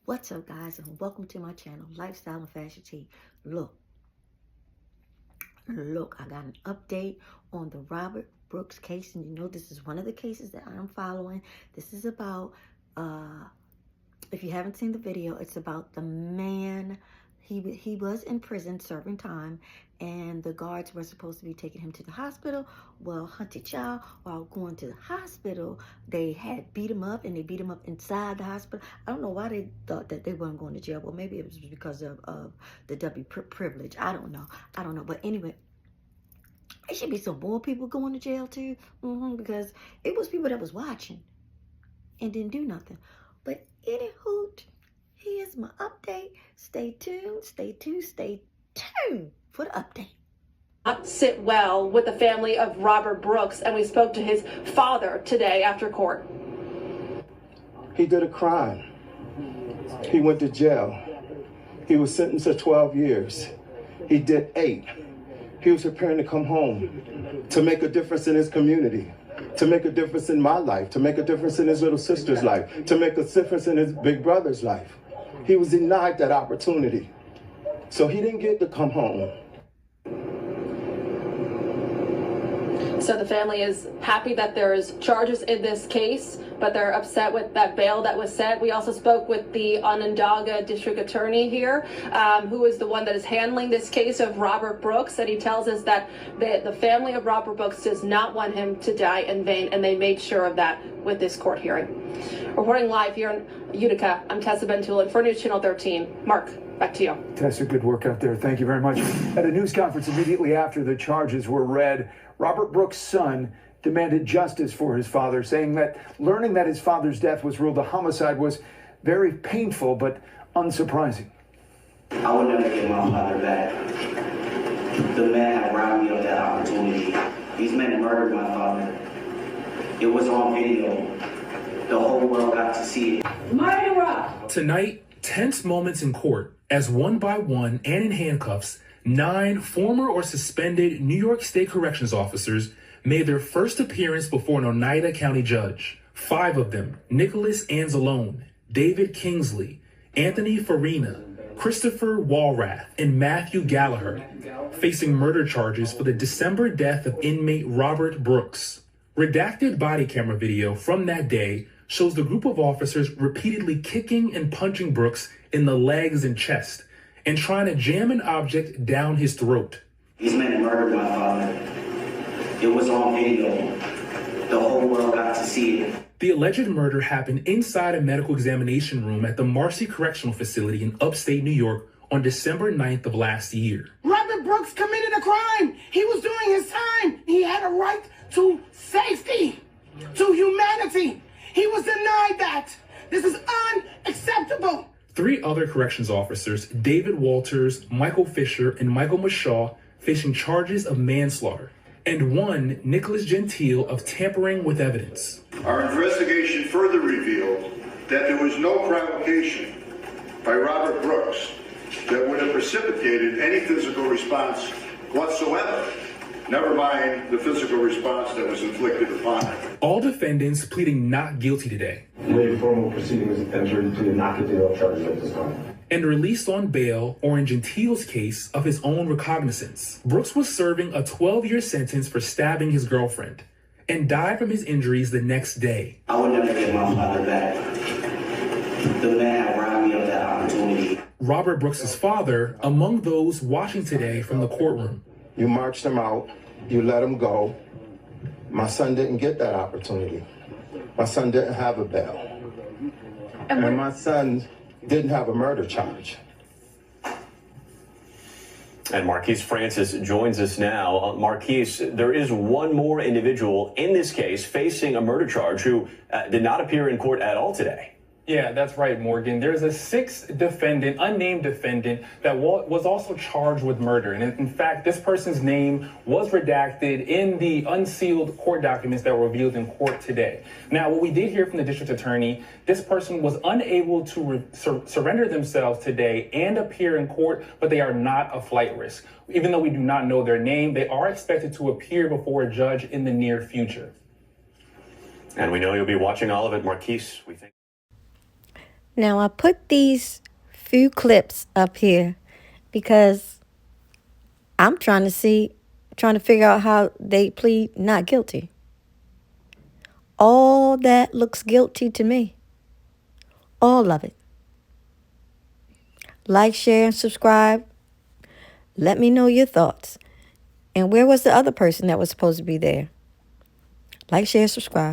What's up, guys, and welcome to my channel, Lifestyle and Fashion Tea. Look, I got an update on the Robert Brooks case, and you know this is one of the cases that I'm following. This is about, if you haven't seen the video, it's about the man. He was in prison serving time, and the guards were supposed to be taking him to the hospital. Well, hunted child, while going to the hospital, they had beat him up, and they beat him up inside the hospital. I don't know why they thought that they weren't going to jail. Well, maybe it was because of the W privilege. I don't know. But anyway, there should be some more people going to jail too, because it was people that was watching and didn't do nothing. But anywho, here's my update. Stay tuned for the update. Not sit well with the family of Robert Brooks, and we spoke to his father today after court. He did a crime. He went to jail. He was sentenced to 12 years. He did 8. He was preparing to come home to make a difference in his community, to make a difference in my life, to make a difference in his little sister's life, to make a difference in his big brother's life. He was denied that opportunity. So he didn't get to come home. So the family is happy that there's charges in this case, but they're upset with that bail that was set. We also spoke with the Onondaga district attorney here, who is the one that is handling this case of Robert Brooks, and he tells us that the family of Robert Brooks does not want him to die in vain, and they made sure of that with this court hearing. Reporting live here in Utica, I'm Tessa Bentulin for News Channel 13. Mark, back to you. Tessa, good work out there. Thank you very much. At a news conference immediately after the charges were read, Robert Brooks' son demanded justice for his father, saying that learning that his father's death was ruled a homicide was very painful but unsurprising. I would never get my father back. The man had robbed me of that opportunity. These men murdered my father. It was on video. The whole world got to see it. Murderer! Tonight, tense moments in court as one by one and in handcuffs, 9 former or suspended New York State corrections officers made their first appearance before an Oneida County judge. 5 of them, Nicholas Anzalone, David Kingsley, Anthony Farina, Christopher Walrath, and Matthew Gallagher, facing murder charges for the December death of inmate Robert Brooks. Redacted body camera video from that day shows the group of officers repeatedly kicking and punching Brooks in the legs and chest, and trying to jam an object down his throat. These men murdered my father. It was on video. The whole world got to see it. The alleged murder happened inside a medical examination room at the Marcy Correctional Facility in upstate New York on December 9th of last year. Robert Brooks committed a crime. He was doing his time. He had a right to safety, to humanity. He was denied that. This is unacceptable. 3 other corrections officers, David Walters, Michael Fisher, and Michael Mashaw, facing charges of manslaughter, and 1, Nicholas Gentile, of tampering with evidence. Our investigation further revealed that there was no provocation by Robert Brooks that would have precipitated any physical response whatsoever, never mind the physical response that was inflicted upon him. All defendants pleading not guilty today. No formal proceedings entered into not guilty of charges at this time. And released on bail, or in Gentile's case, of his own recognizance. Brooks was serving a 12-year sentence for stabbing his girlfriend and died from his injuries the next day. I would never get my father back. The man had robbed me of that opportunity. Robert Brooks' father, among those watching today from the courtroom. You marched him out. You let him go. My son didn't get that opportunity. My son didn't have a bail. And my son didn't have a murder charge. And Marquise Francis joins us now. Marquise, there is one more individual in this case facing a murder charge who did not appear in court at all today. Yeah, that's right, Morgan. There's a 6th defendant, unnamed defendant, that was also charged with murder. And in fact, this person's name was redacted in the unsealed court documents that were revealed in court today. Now, what we did hear from the district attorney, this person was unable to surrender themselves today and appear in court, but they are not a flight risk. Even though we do not know their name, they are expected to appear before a judge in the near future. And we know you'll be watching all of it, Marquise. We think. Now, I put these few clips up here because I'm trying to figure out how they plead not guilty. All that looks guilty to me. All of it. Like, share, and subscribe. Let me know your thoughts. And where was the other person that was supposed to be there? Like, share, subscribe.